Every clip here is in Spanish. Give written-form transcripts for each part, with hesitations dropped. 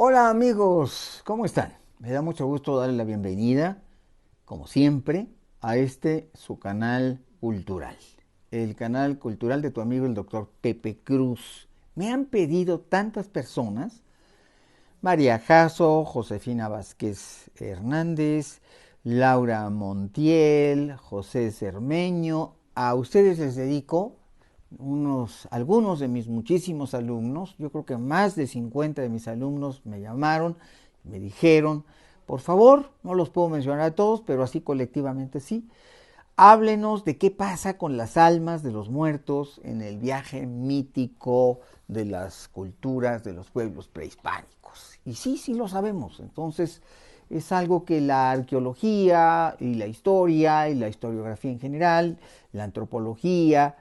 Hola amigos, ¿cómo están? Me da mucho gusto darles la bienvenida, como siempre, a su canal cultural. El canal cultural de tu amigo el doctor Pepe Cruz. Me han pedido tantas personas, María Jasso, Josefina Vázquez Hernández, Laura Montiel, José Cermeño. A ustedes les dedico algunos de mis muchísimos alumnos, yo creo que más de 50 de mis alumnos me llamaron, me dijeron, por favor, no los puedo mencionar a todos, pero así colectivamente sí, háblenos de qué pasa con las almas de los muertos en el viaje mítico de las culturas de los pueblos prehispánicos. Y sí, sí lo sabemos. Entonces, es algo que la arqueología y la historiografía en general, la antropología,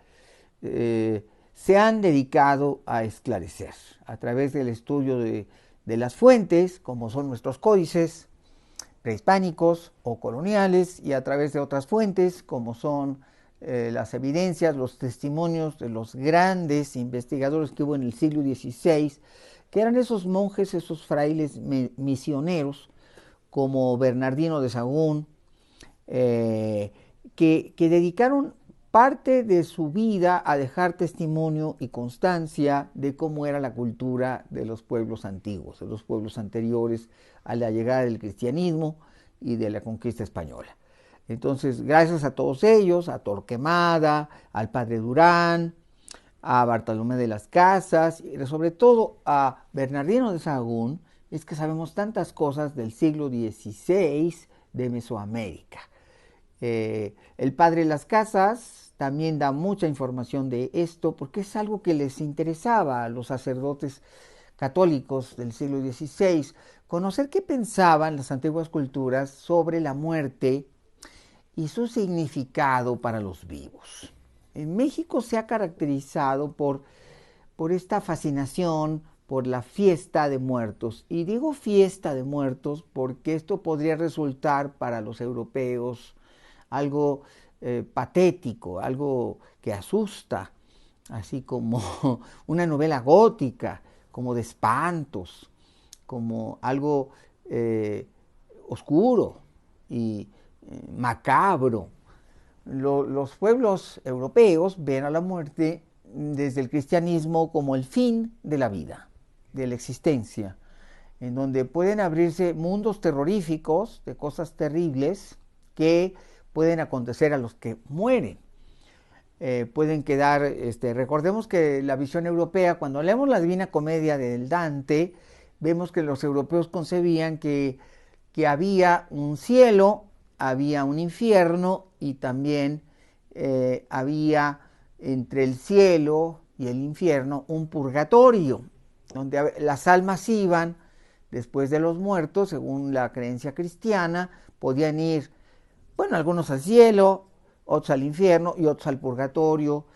se han dedicado a esclarecer a través del estudio de las fuentes, como son nuestros códices prehispánicos o coloniales, y a través de otras fuentes, como son las evidencias, los testimonios de los grandes investigadores que hubo en el siglo XVI, que eran esos monjes, esos frailes misioneros, como Bernardino de Sahagún, que dedicaron parte de su vida a dejar testimonio y constancia de cómo era la cultura de los pueblos antiguos, de los pueblos anteriores a la llegada del cristianismo y de la conquista española. Entonces, gracias a todos ellos, a Torquemada, al padre Durán, a Bartolomé de las Casas, y sobre todo a Bernardino de Sahagún, es que sabemos tantas cosas del siglo XVI de Mesoamérica. El padre Las Casas también da mucha información de esto porque es algo que les interesaba a los sacerdotes católicos del siglo XVI, conocer qué pensaban las antiguas culturas sobre la muerte y su significado para los vivos. En México se ha caracterizado por esta fascinación por la fiesta de muertos. Y digo fiesta de muertos porque esto podría resultar para los europeos algo patético, algo que asusta, así como una novela gótica, como de espantos, como algo eh, oscuro y macabro. Los pueblos europeos ven a la muerte desde el cristianismo como el fin de la vida, de la existencia, en donde pueden abrirse mundos terroríficos de cosas terribles que pueden acontecer a los que mueren. Pueden quedar, recordemos que la visión europea, cuando leemos la Divina Comedia del Dante, vemos que los europeos concebían que había un cielo, había un infierno y también había entre el cielo y el infierno un purgatorio, donde las almas iban después de los muertos, según la creencia cristiana, podían ir, bueno, algunos al cielo, otros al infierno y otros al purgatorio,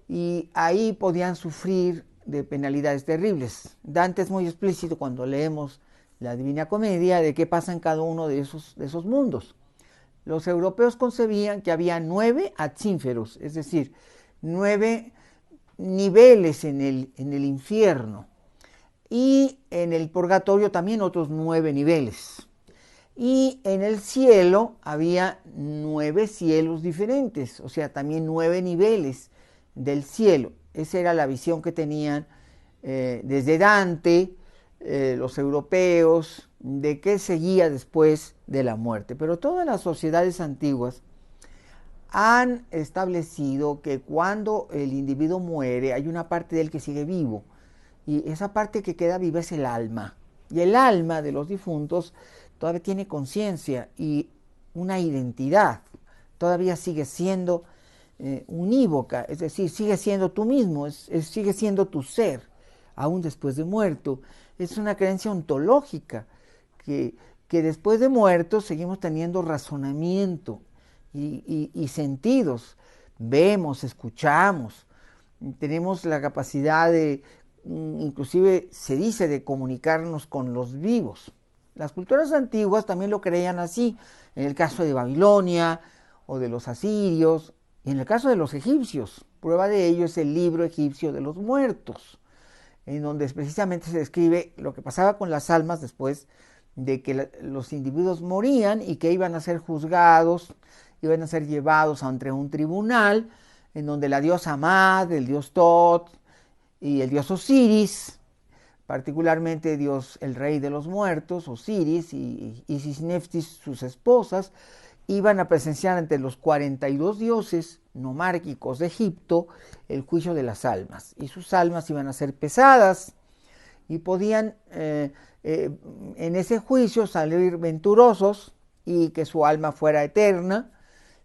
y ahí podían sufrir de penalidades terribles. Dante es muy explícito cuando leemos la Divina Comedia de qué pasa en cada uno de esos mundos. Los europeos concebían que había 9 atzínferos, es decir, 9 niveles en el infierno, y en el purgatorio también otros 9 niveles. Y en el cielo había 9 cielos diferentes, o sea, también 9 niveles del cielo. Esa era la visión que tenían desde Dante, los europeos, de qué seguía después de la muerte. Pero todas las sociedades antiguas han establecido que cuando el individuo muere hay una parte de él que sigue vivo, y esa parte que queda viva es el alma. Y el alma de los difuntos todavía tiene conciencia y una identidad. Todavía sigue siendo unívoca, es decir, sigue siendo tú mismo, sigue siendo tu ser, aún después de muerto. Es una creencia ontológica que, que después de muerto seguimos teniendo razonamiento y sentidos. Vemos, escuchamos, tenemos la capacidad de, inclusive se dice, de comunicarnos con los vivos. Las culturas antiguas también lo creían así, en el caso de Babilonia o de los asirios, y en el caso de los egipcios. Prueba de ello es el libro egipcio de los muertos, en donde precisamente se describe lo que pasaba con las almas después de que los individuos morían y que iban a ser juzgados, iban a ser llevados ante un tribunal, en donde la diosa Mad, el dios Tot y el dios Osiris, particularmente Dios, el rey de los muertos, Osiris, y Isis Neftis, sus esposas, iban a presenciar ante los 42 dioses nomárquicos de Egipto el juicio de las almas. Y sus almas iban a ser pesadas y podían en ese juicio salir venturosos y que su alma fuera eterna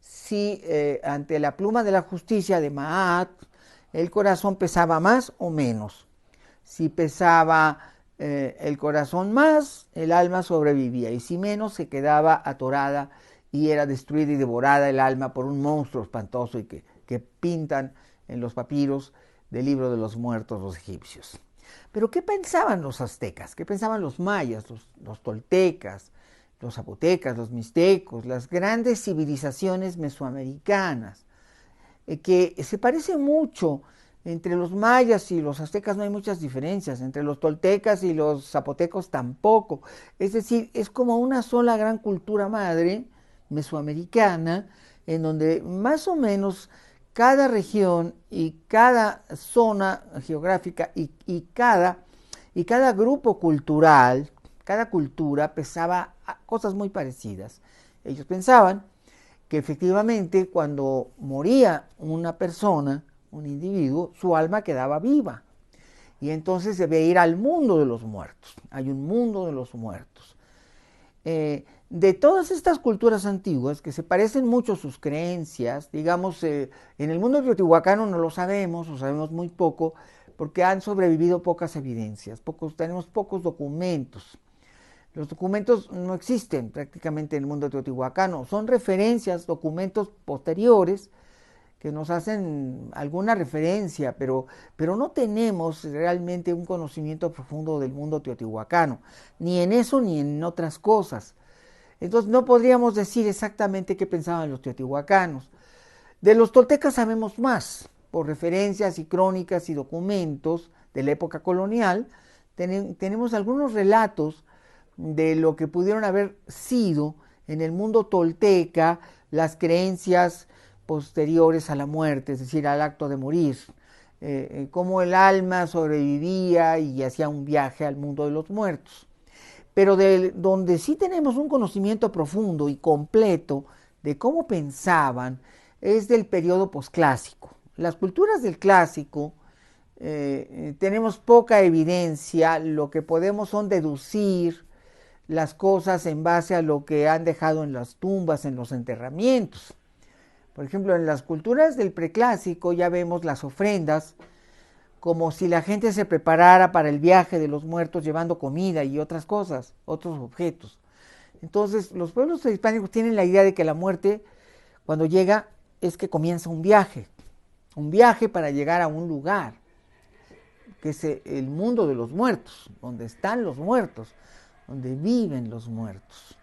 si ante la pluma de la justicia de Maat el corazón pesaba más o menos. Si pesaba el corazón más, el alma sobrevivía, y si menos, se quedaba atorada y era destruida y devorada el alma por un monstruo espantoso y que pintan en los papiros del libro de los muertos los egipcios. Pero ¿qué pensaban los aztecas? ¿Qué pensaban los mayas, los toltecas, los zapotecas, los mixtecos, las grandes civilizaciones mesoamericanas? Que se parece mucho. Entre los mayas y los aztecas no hay muchas diferencias, entre los toltecas y los zapotecos tampoco. Es decir, es como una sola gran cultura madre mesoamericana, en donde más o menos cada región y cada zona geográfica y cada grupo cultural, cada cultura pensaba cosas muy parecidas. Ellos pensaban que efectivamente cuando moría una persona, un individuo, su alma quedaba viva. Y entonces debe ir al mundo de los muertos. Hay un mundo de los muertos. De todas estas culturas antiguas, que se parecen mucho sus creencias, digamos, en el mundo teotihuacano no lo sabemos, o sabemos muy poco, porque han sobrevivido pocas evidencias, tenemos pocos documentos. Los documentos no existen prácticamente en el mundo teotihuacano, son referencias, documentos posteriores, que nos hacen alguna referencia, pero no tenemos realmente un conocimiento profundo del mundo teotihuacano, ni en eso ni en otras cosas. Entonces no podríamos decir exactamente qué pensaban los teotihuacanos. De los toltecas sabemos más, por referencias y crónicas y documentos de la época colonial. Tenemos algunos relatos de lo que pudieron haber sido en el mundo tolteca las creencias posteriores a la muerte, es decir, al acto de morir, cómo el alma sobrevivía y hacía un viaje al mundo de los muertos. Pero donde sí tenemos un conocimiento profundo y completo de cómo pensaban es del periodo posclásico. Las culturas del clásico tenemos poca evidencia, lo que podemos son deducir las cosas en base a lo que han dejado en las tumbas, en los enterramientos. Por ejemplo, en las culturas del preclásico ya vemos las ofrendas como si la gente se preparara para el viaje de los muertos llevando comida y otras cosas, otros objetos. Entonces, los pueblos prehispánicos tienen la idea de que la muerte, cuando llega, es que comienza un viaje para llegar a un lugar, que es el mundo de los muertos, donde están los muertos, donde viven los muertos.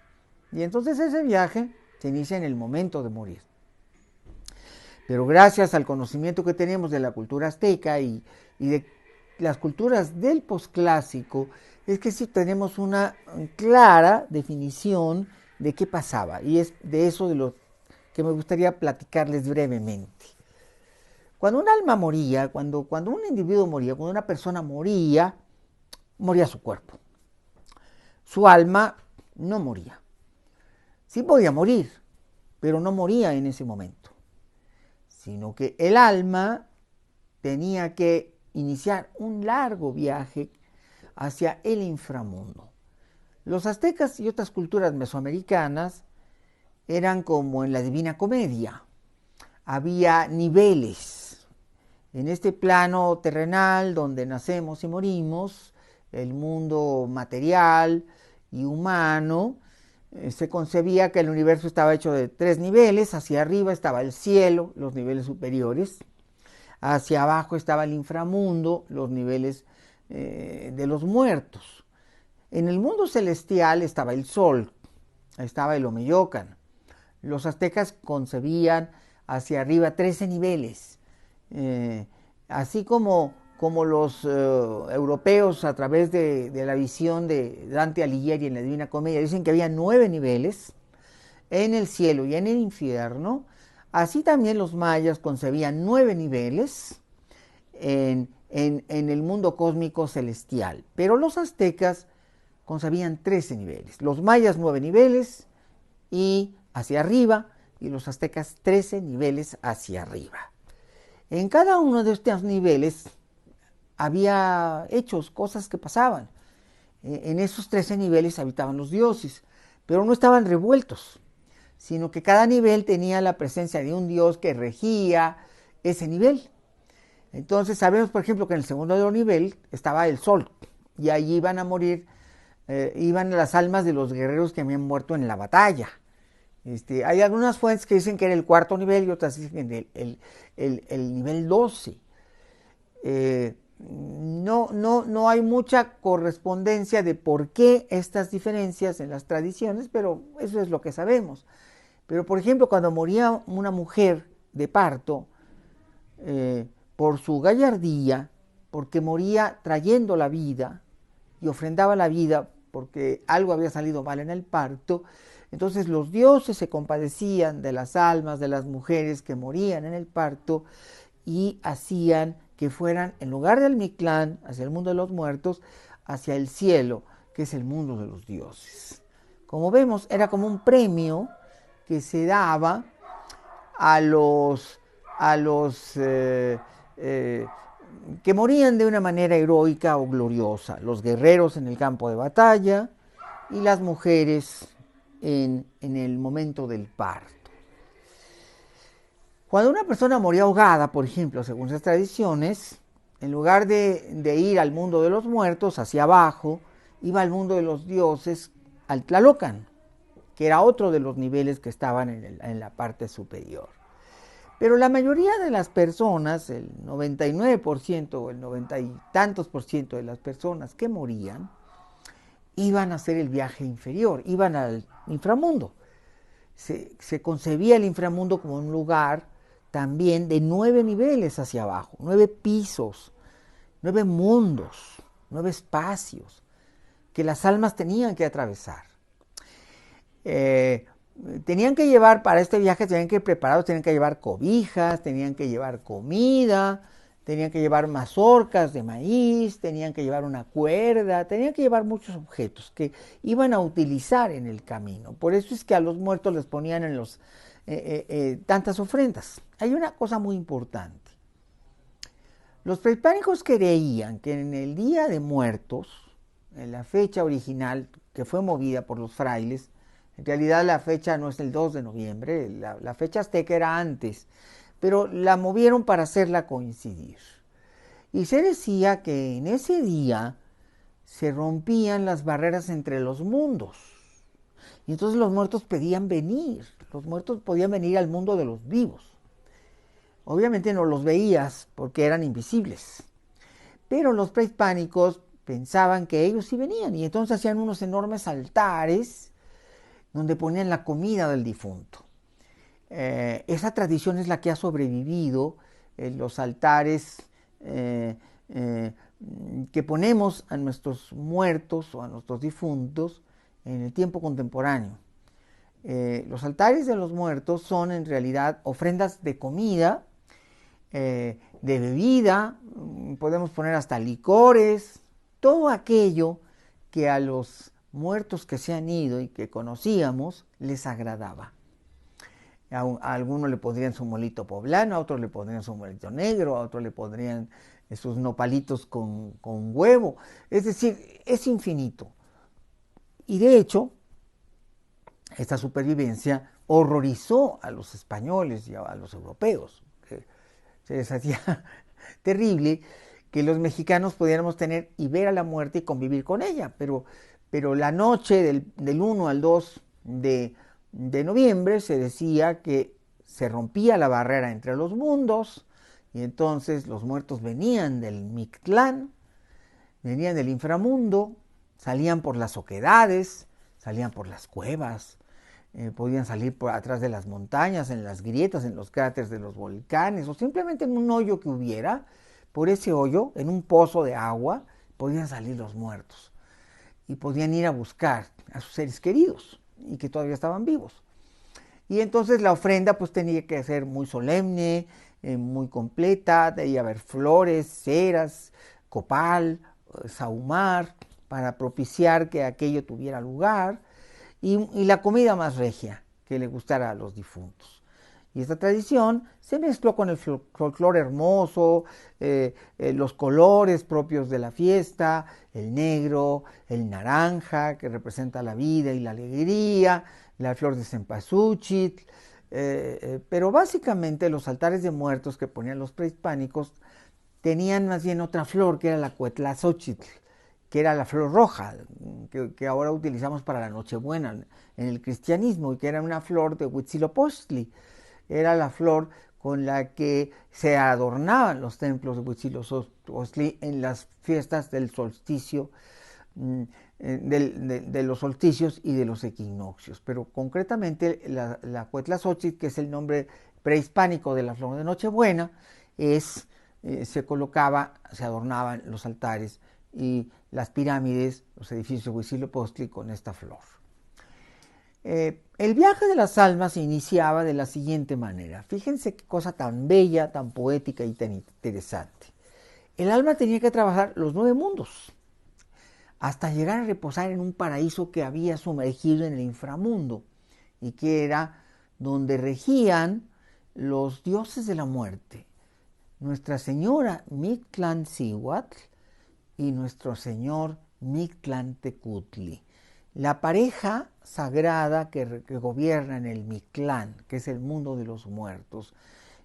Y entonces ese viaje se inicia en el momento de morir. Pero gracias al conocimiento que tenemos de la cultura azteca y de las culturas del posclásico, es que sí tenemos una clara definición de qué pasaba. Y es de eso de lo que me gustaría platicarles brevemente. Cuando un alma moría, cuando un individuo moría, cuando una persona moría, moría su cuerpo. Su alma no moría. Sí podía morir, pero no moría en ese momento, sino que el alma tenía que iniciar un largo viaje hacia el inframundo. Los aztecas y otras culturas mesoamericanas eran como en la Divina Comedia. Había niveles. En este plano terrenal donde nacemos y morimos, el mundo material y humano, se concebía que el universo estaba hecho de 3 niveles. Hacia arriba estaba el cielo, los niveles superiores. Hacia abajo estaba el inframundo, los niveles de los muertos. En el mundo celestial estaba el sol, estaba el Omeyocan. Los aztecas concebían hacia arriba 13 niveles. Así como como los europeos a través de la visión de Dante Alighieri en la Divina Comedia dicen que había 9 niveles en el cielo y en el infierno, así también los mayas concebían 9 niveles en el mundo cósmico celestial, pero los aztecas concebían 13 niveles, los mayas 9 niveles y hacia arriba, y los aztecas 13 niveles hacia arriba. En cada uno de estos niveles había hechos, cosas que pasaban. En esos 13 niveles habitaban los dioses, pero no estaban revueltos, sino que cada nivel tenía la presencia de un dios que regía ese nivel. Entonces sabemos, por ejemplo, que en el segundo nivel estaba el sol, y allí iban a morir, iban las almas de los guerreros que habían muerto en la batalla. Hay algunas fuentes que dicen que era el cuarto nivel y otras dicen que el nivel 12. No hay mucha correspondencia de por qué estas diferencias en las tradiciones, pero eso es lo que sabemos. Pero, por ejemplo, cuando moría una mujer de parto, por su gallardía, porque moría trayendo la vida y ofrendaba la vida porque algo había salido mal en el parto, entonces los dioses se compadecían de las almas de las mujeres que morían en el parto y hacían que fueran, en lugar del Mictlán, hacia el mundo de los muertos, hacia el cielo, que es el mundo de los dioses. Como vemos, era como un premio que se daba a los que morían de una manera heroica o gloriosa, los guerreros en el campo de batalla y las mujeres en el momento del parto. Cuando una persona moría ahogada, por ejemplo, según esas tradiciones, en lugar de ir al mundo de los muertos, hacia abajo, iba al mundo de los dioses, al Tlalocan, que era otro de los niveles que estaban en la parte superior. Pero la mayoría de las personas, el 99% o el 90 y tantos por ciento de las personas que morían, iban a hacer el viaje inferior, iban al inframundo. Se concebía el inframundo como un lugar también de 9 niveles hacia abajo, 9 pisos, 9 mundos, 9 espacios que las almas tenían que atravesar. Tenían que llevar, para este viaje tenían que ir preparados, tenían que llevar cobijas, tenían que llevar comida, tenían que llevar mazorcas de maíz, tenían que llevar una cuerda, tenían que llevar muchos objetos que iban a utilizar en el camino. Por eso es que a los muertos les ponían en los tantas ofrendas. Hay una cosa muy importante. Los prehispánicos creían que en el Día de Muertos, en la fecha original que fue movida por los frailes, en realidad la fecha no es el 2 de noviembre, la fecha azteca era antes, pero la movieron para hacerla coincidir. Y se decía que en ese día se rompían las barreras entre los mundos. Y entonces los muertos pedían venir, los muertos podían venir al mundo de los vivos. Obviamente no los veías porque eran invisibles, pero los prehispánicos pensaban que ellos sí venían y entonces hacían unos enormes altares donde ponían la comida del difunto. Esa tradición es la que ha sobrevivido en los altares que ponemos a nuestros muertos o a nuestros difuntos en el tiempo contemporáneo. Los altares de los muertos son en realidad ofrendas de comida, de bebida, podemos poner hasta licores, todo aquello que a los muertos que se han ido y que conocíamos les agradaba. A algunos le pondrían su molito poblano, a otros le pondrían su molito negro, a otros le pondrían sus nopalitos con huevo. Es decir, es infinito. Y de hecho, esta supervivencia horrorizó a los españoles y a los europeos. Se les hacía terrible que los mexicanos pudiéramos tener y ver a la muerte y convivir con ella, pero la noche del 1 al 2 de noviembre se decía que se rompía la barrera entre los mundos y entonces los muertos venían del Mictlán, venían del inframundo, salían por las oquedades, salían por las cuevas, podían salir por atrás de las montañas, en las grietas, en los cráteres de los volcanes o simplemente en un hoyo que hubiera, por ese hoyo, en un pozo de agua, podían salir los muertos y podían ir a buscar a sus seres queridos y que todavía estaban vivos. Y entonces la ofrenda pues tenía que ser muy solemne, muy completa, debía haber flores, ceras, copal, sahumar, para propiciar que aquello tuviera lugar, y la comida más regia que le gustara a los difuntos. Y esta tradición se mezcló con el folclore hermoso, los colores propios de la fiesta, el negro, el naranja, que representa la vida y la alegría, la flor de cempasúchil, pero básicamente los altares de muertos que ponían los prehispánicos tenían más bien otra flor, que era la cuetlazóchitl, que era la flor roja, que ahora utilizamos para la Nochebuena en el cristianismo, y que era una flor de Huitzilopochtli. Era la flor con la que se adornaban los templos de Huitzilopochtli en las fiestas del solsticio, de los solsticios y de los equinoccios. Pero concretamente la Cuetlazóchitl, que es el nombre prehispánico de la flor de Nochebuena, se colocaba, se adornaban los altares y las pirámides, los edificios de Huitzilopochtli con esta flor. El viaje de las almas se iniciaba de la siguiente manera. Fíjense qué cosa tan bella, tan poética y tan interesante. El alma tenía que trabajar los 9 mundos hasta llegar a reposar en un paraíso que había sumergido en el inframundo y que era donde regían los dioses de la muerte, Nuestra Señora Mictlantzihuatl y nuestro Señor Mictlantecutli, la pareja sagrada que gobierna en el Mictlán, que es el mundo de los muertos,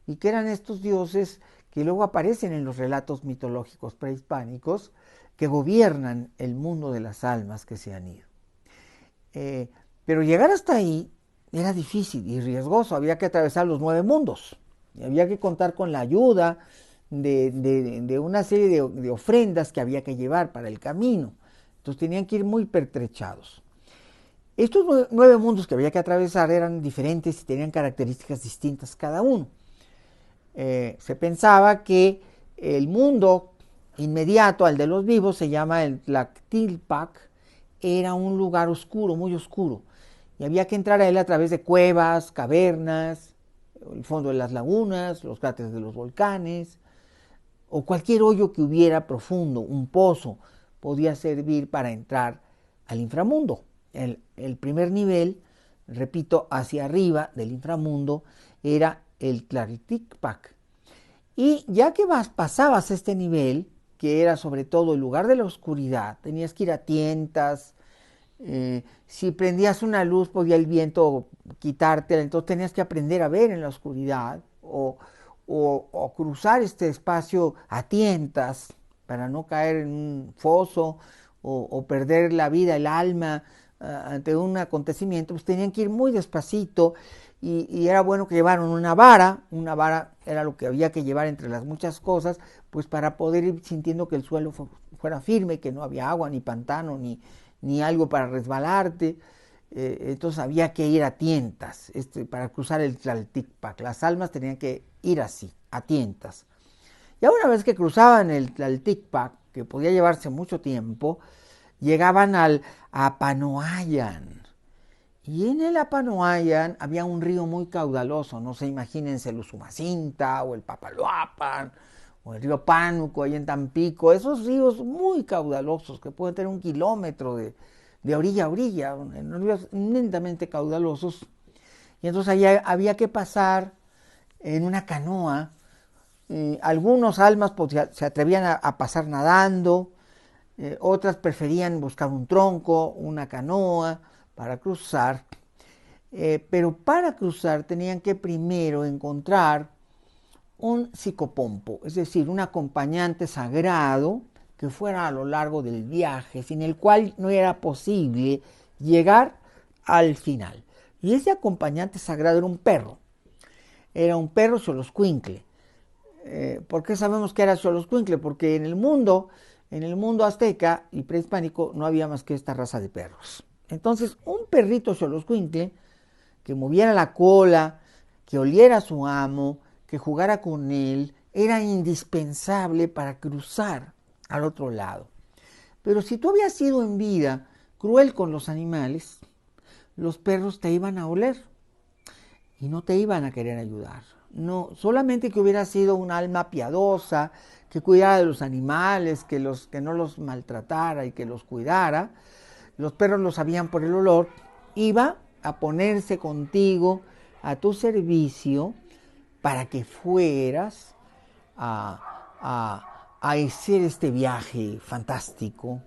y que eran estos dioses que luego aparecen en los relatos mitológicos prehispánicos, que gobiernan el mundo de las almas que se han ido. Pero llegar hasta ahí era difícil y riesgoso, había que atravesar los 9 mundos, y había que contar con la ayuda de una serie de ofrendas que había que llevar para el camino. Entonces tenían que ir muy pertrechados. Estos 9 mundos que había que atravesar eran diferentes y tenían características distintas cada uno. Se pensaba que el mundo inmediato al de los vivos, se llama el Tlactilpac, era un lugar oscuro, muy oscuro, y había que entrar a él a través de cuevas, cavernas, el fondo de las lagunas, los cráteres de los volcanes, o cualquier hoyo que hubiera profundo, un pozo, podía servir para entrar al inframundo. El primer nivel, repito, hacia arriba del inframundo, era el Tlactilpac. Y ya que pasabas este nivel, que era sobre todo el lugar de la oscuridad, tenías que ir a tientas, si prendías una luz podía el viento quitártela, entonces tenías que aprender a ver en la oscuridad o cruzar este espacio a tientas para no caer en un foso o perder la vida, el alma ante un acontecimiento, pues tenían que ir muy despacito y era bueno que llevaran una vara era lo que había que llevar entre las muchas cosas, pues para poder ir sintiendo que el suelo fuera firme, que no había agua, ni pantano, ni algo para resbalarte. Entonces había que ir a tientas para cruzar el Tlalticpac. Las almas tenían que ir así, a tientas. Ya una vez que cruzaban el Tlalticpac, que podía llevarse mucho tiempo, llegaban al Apanoayan. Y en el Apanoayan había un río muy caudaloso, no sé, imagínense el Usumacinta o el Papaloapan o el río Pánuco ahí en Tampico, esos ríos muy caudalosos que pueden tener 1 kilómetro de orilla a orilla, ríos inmensamente caudalosos. Y entonces allí había que pasar en una canoa. Algunos almas se atrevían a pasar nadando, otras preferían buscar un tronco, una canoa para cruzar, pero para cruzar tenían que primero encontrar un psicopompo, es decir, un acompañante sagrado que fuera a lo largo del viaje, sin el cual no era posible llegar al final. Y ese acompañante sagrado era un perro xoloscuincle. ¿Por qué sabemos que era xoloscuincle? Porque en el mundo azteca y prehispánico no había más que esta raza de perros. Entonces, un perrito xoloscuincle que moviera la cola, que oliera a su amo, que jugara con él, era indispensable para cruzar al otro lado. Pero si tú habías sido en vida cruel con los animales, los perros te iban a oler y no te iban a querer ayudar. No, solamente que hubiera sido un alma piadosa, que cuidara de los animales, que no los maltratara y que los cuidara. Los perros lo sabían por el olor, iba a ponerse contigo a tu servicio para que fueras a hacer este viaje fantástico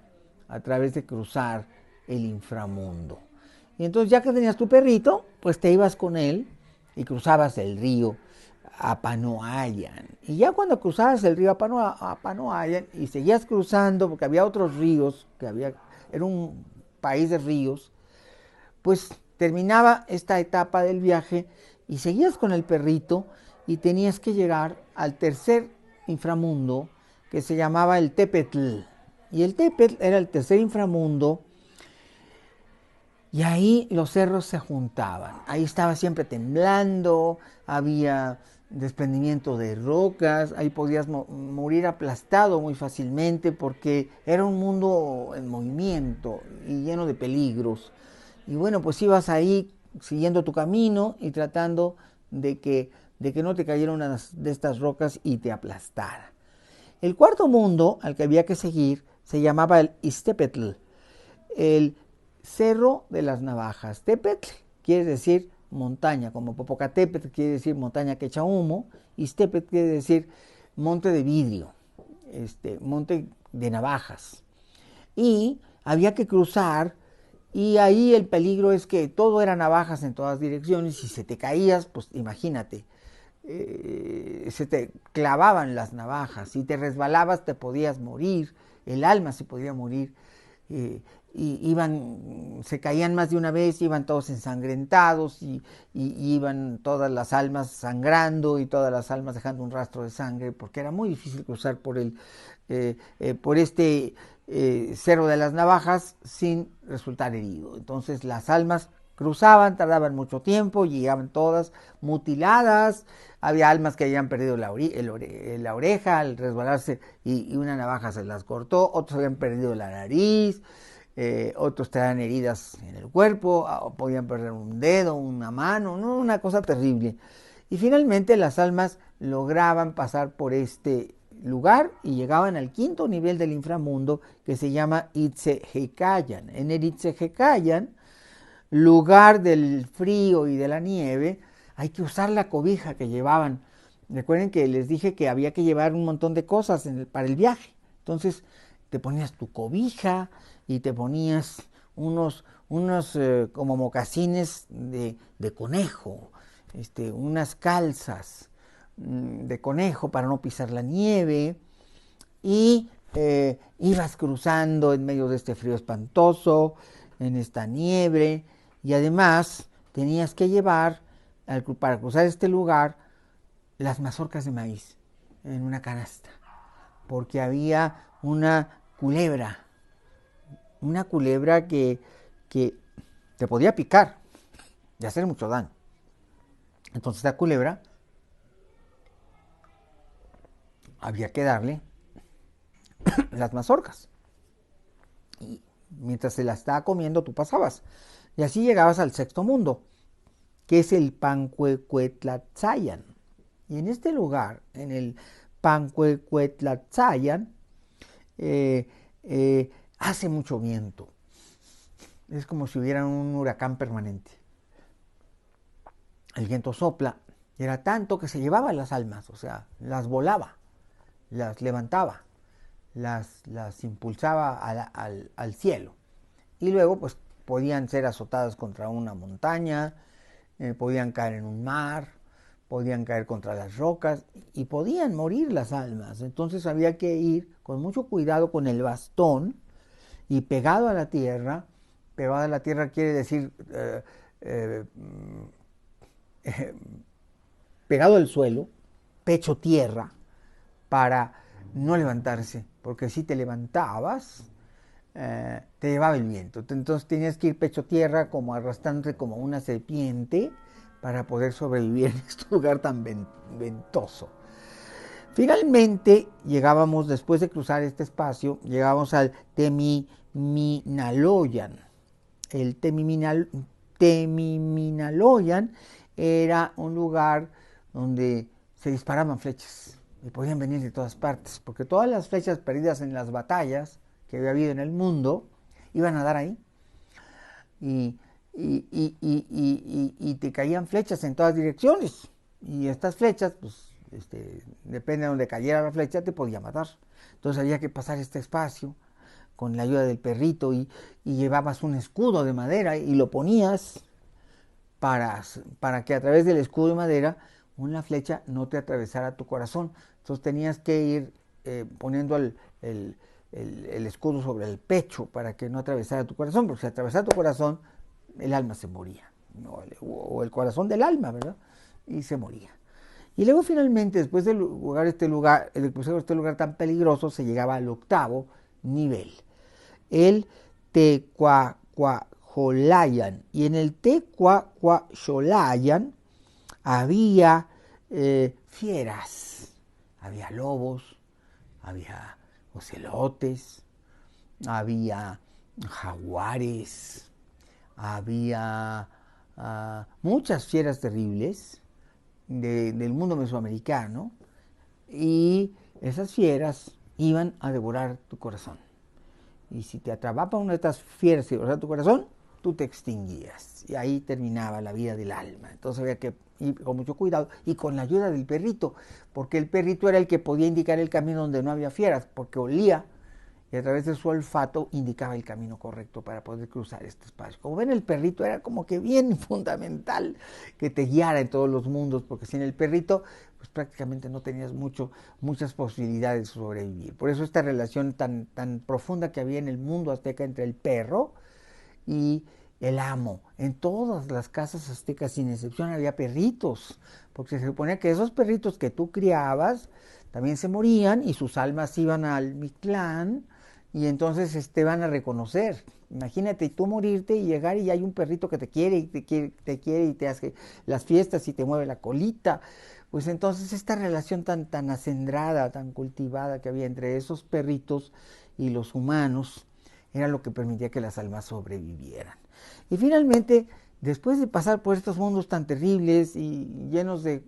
a través de cruzar el inframundo. Y entonces ya que tenías tu perrito, pues te ibas con él y cruzabas el río Apanoayan. Y ya cuando cruzabas el río Apanoayan y seguías cruzando, porque había otros ríos, era un país de ríos, pues terminaba esta etapa del viaje y seguías con el perrito y tenías que llegar al tercer inframundo que se llamaba el Tepetl. Y el Tepetl era el tercer inframundo y ahí los cerros se juntaban. Ahí estaba siempre temblando, había desprendimiento de rocas, ahí podías morir aplastado muy fácilmente porque era un mundo en movimiento y lleno de peligros. Y bueno, pues ibas ahí siguiendo tu camino y tratando de que no te cayera una de estas rocas y te aplastara. El cuarto mundo al que había que seguir se llamaba el Iztepetl, el Cerro de las Navajas. Tepetl quiere decir montaña, como Popocatépetl quiere decir montaña que echa humo, Iztepetl quiere decir monte de vidrio, monte de navajas. Y había que cruzar, y ahí el peligro es que todo era navajas en todas direcciones, y si se te caías, pues imagínate, se te clavaban las navajas, si te resbalabas te podías morir, el alma se podía morir, y se caían más de una vez, iban todos ensangrentados y iban todas las almas sangrando y todas las almas dejando un rastro de sangre, porque era muy difícil cruzar por este Cerro de las Navajas sin resultar herido. Entonces las almas cruzaban, tardaban mucho tiempo, llegaban todas mutiladas, había almas que habían perdido la oreja al resbalarse y una navaja se las cortó, otros habían perdido la nariz, otros tenían heridas en el cuerpo, podían perder un dedo, una mano, ¿no? Una cosa terrible. Y finalmente las almas lograban pasar por este lugar y llegaban al quinto nivel del inframundo que se llama Itzehecayan. En el Itzehecayan, lugar del frío y de la nieve, hay que usar la cobija que llevaban. Recuerden que les dije que había que llevar un montón de cosas para el viaje. Entonces te ponías tu cobija y te ponías unos como mocasines de conejo, unas calzas de conejo para no pisar la nieve, y ibas cruzando en medio de este frío espantoso, en esta nieve, y además tenías que llevar, para cruzar este lugar, las mazorcas de maíz en una canasta, porque había una culebra que te podía picar y hacer mucho daño. Entonces la culebra había que darle las mazorcas. Y mientras se la estaba comiendo, tú pasabas. Y así llegabas al sexto mundo, que es el Pancuecuetlatzayan. Y en este lugar, en el Pancuecuetlatzayan, hace mucho viento. Es como si hubiera un huracán permanente. El viento sopla, y era tanto que se llevaba las almas, o sea, las volaba, las levantaba, las impulsaba al cielo. Y luego, pues, podían ser azotadas contra una montaña, podían caer en un mar, podían caer contra las rocas y podían morir las almas. Entonces había que ir con mucho cuidado con el bastón y pegado a la tierra. Pegado a la tierra quiere decir pegado al suelo, pecho tierra, para no levantarse, porque si te levantabas, te llevaba el viento. Entonces tenías que ir pecho tierra, como arrastrándote como una serpiente, para poder sobrevivir en este lugar tan ventoso. Finalmente llegábamos, después de cruzar este espacio, llegábamos al Temiminaloyan. El Temiminaloyan era un lugar donde se disparaban flechas y podían venir de todas partes, porque todas las flechas perdidas en las batallas que había habido en el mundo iban a dar ahí. Y te caían flechas en todas direcciones. Y estas flechas, pues, depende de donde cayera la flecha, te podía matar. Entonces había que pasar este espacio con la ayuda del perrito y llevabas un escudo de madera y lo ponías para que a través del escudo de madera una flecha no te atravesara tu corazón. Entonces tenías que ir poniendo el escudo sobre el pecho para que no atravesara tu corazón, porque si atravesara tu corazón, el alma se moría, ¿no? O el corazón del alma, ¿verdad? Y se moría. Y luego finalmente, después de cruzar este lugar tan peligroso, se llegaba al octavo nivel, el Tecuacuajolayan. Y en el Tecuacuajolayan había fieras, había lobos, había ocelotes, había jaguares, había muchas fieras terribles del mundo mesoamericano, y esas fieras iban a devorar tu corazón. Y si te atrapaba una de estas fieras y devoraba tu corazón, tú te extinguías. Y ahí terminaba la vida del alma. Entonces había que ir con mucho cuidado y con la ayuda del perrito, porque el perrito era el que podía indicar el camino donde no había fieras, porque olía y a través de su olfato indicaba el camino correcto para poder cruzar este espacio. Como ven, el perrito era como que bien fundamental que te guiara en todos los mundos, porque sin el perrito pues prácticamente no tenías muchas posibilidades de sobrevivir. Por eso esta relación tan profunda que había en el mundo azteca entre el perro y el amo. En todas las casas aztecas, sin excepción, había perritos, porque se suponía que esos perritos que tú criabas también se morían y sus almas iban al Mictlán y entonces te van a reconocer. Imagínate tú morirte y llegar y hay un perrito que te quiere y te quiere y te hace las fiestas y te mueve la colita. Pues entonces esta relación tan acendrada, tan cultivada que había entre esos perritos y los humanos era lo que permitía que las almas sobrevivieran. Y finalmente, después de pasar por estos mundos tan terribles y llenos de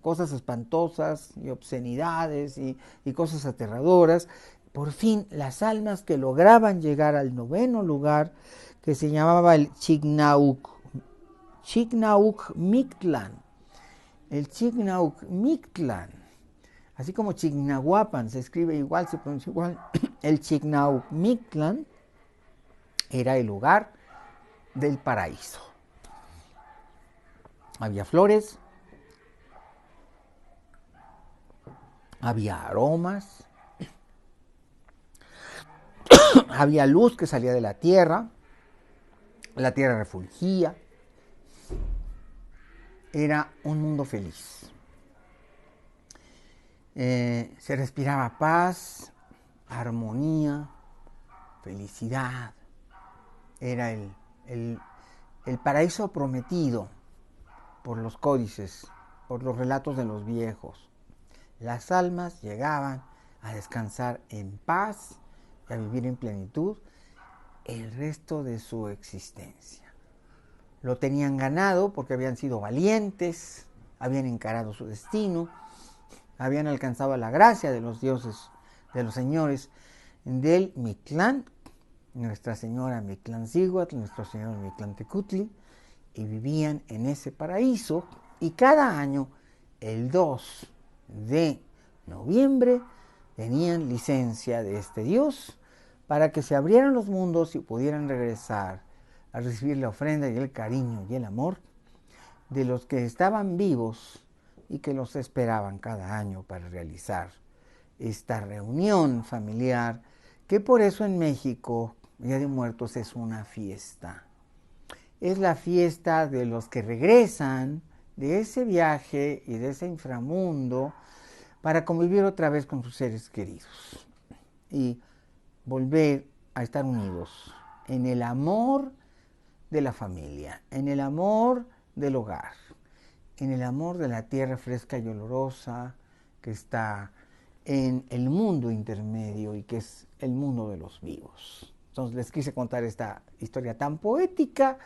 cosas espantosas y obscenidades y cosas aterradoras, por fin las almas que lograban llegar al noveno lugar, que se llamaba el Chignauhmictlán. El Chignauhmictlán, así como Chignahuapan, se escribe igual, se pronuncia igual. El Chignauhmictlán era el lugar del paraíso. Había flores, había aromas, había luz que salía de la tierra refulgía. Era un mundo feliz. Se respiraba paz, armonía, felicidad. Era el paraíso prometido por los códices, por los relatos de los viejos. Las almas llegaban a descansar en paz y a vivir en plenitud el resto de su existencia. Lo tenían ganado porque habían sido valientes, habían encarado su destino, habían alcanzado la gracia de los dioses, de los señores del Mictlán, Nuestra Señora Mictlancíhuatl, nuestro Señor Mictlantecutli, y vivían en ese paraíso. Y cada año, el 2 de noviembre, tenían licencia de este Dios para que se abrieran los mundos y pudieran regresar a recibir la ofrenda y el cariño y el amor de los que estaban vivos y que los esperaban cada año para realizar esta reunión familiar, que por eso en México, Día de Muertos es una fiesta. Es la fiesta de los que regresan de ese viaje y de ese inframundo para convivir otra vez con sus seres queridos y volver a estar unidos en el amor de la familia, en el amor del hogar, en el amor de la tierra fresca y olorosa que está en el mundo intermedio y que es el mundo de los vivos. Entonces les quise contar esta historia tan poética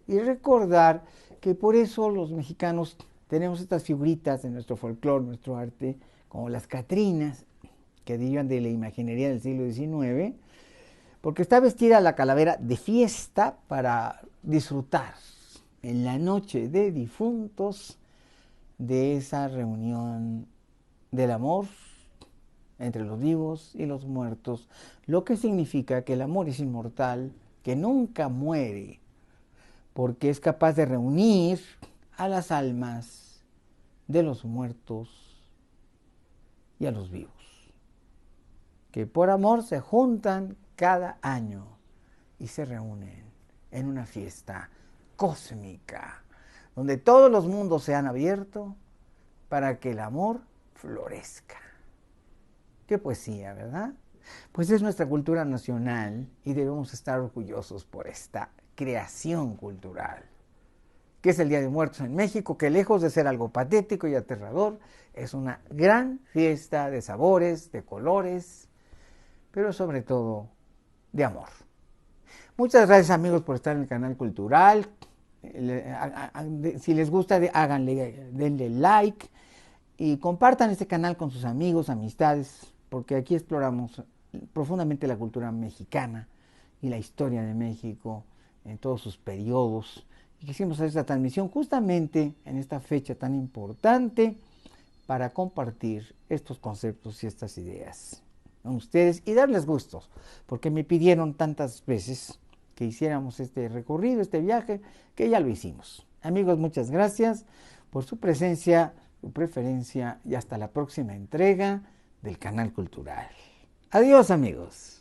y recordar que por eso los mexicanos tenemos estas figuritas de nuestro folclore, nuestro arte, como las catrinas, que derivan de la imaginería del siglo XIX, porque está vestida la calavera de fiesta para disfrutar en la noche de difuntos de esa reunión del amor entre los vivos y los muertos, lo que significa que el amor es inmortal, que nunca muere, porque es capaz de reunir a las almas de los muertos y a los vivos, que por amor se juntan cada año y se reúnen en una fiesta cósmica, donde todos los mundos se han abierto para que el amor florezca. Qué poesía, ¿verdad? Pues es nuestra cultura nacional y debemos estar orgullosos por esta creación cultural, que es el Día de Muertos en México, que lejos de ser algo patético y aterrador, es una gran fiesta de sabores, de colores, pero sobre todo de amor. Muchas gracias, amigos, por estar en el canal cultural. Si les gusta, denle like y compartan este canal con sus amigos, amistades, porque aquí exploramos profundamente la cultura mexicana y la historia de México en todos sus periodos. Y quisimos hacer esta transmisión justamente en esta fecha tan importante para compartir estos conceptos y estas ideas con ustedes y darles gustos, porque me pidieron tantas veces que hiciéramos este recorrido, este viaje, que ya lo hicimos. Amigos, muchas gracias por su presencia, su preferencia y hasta la próxima entrega del canal cultural. Adiós, amigos.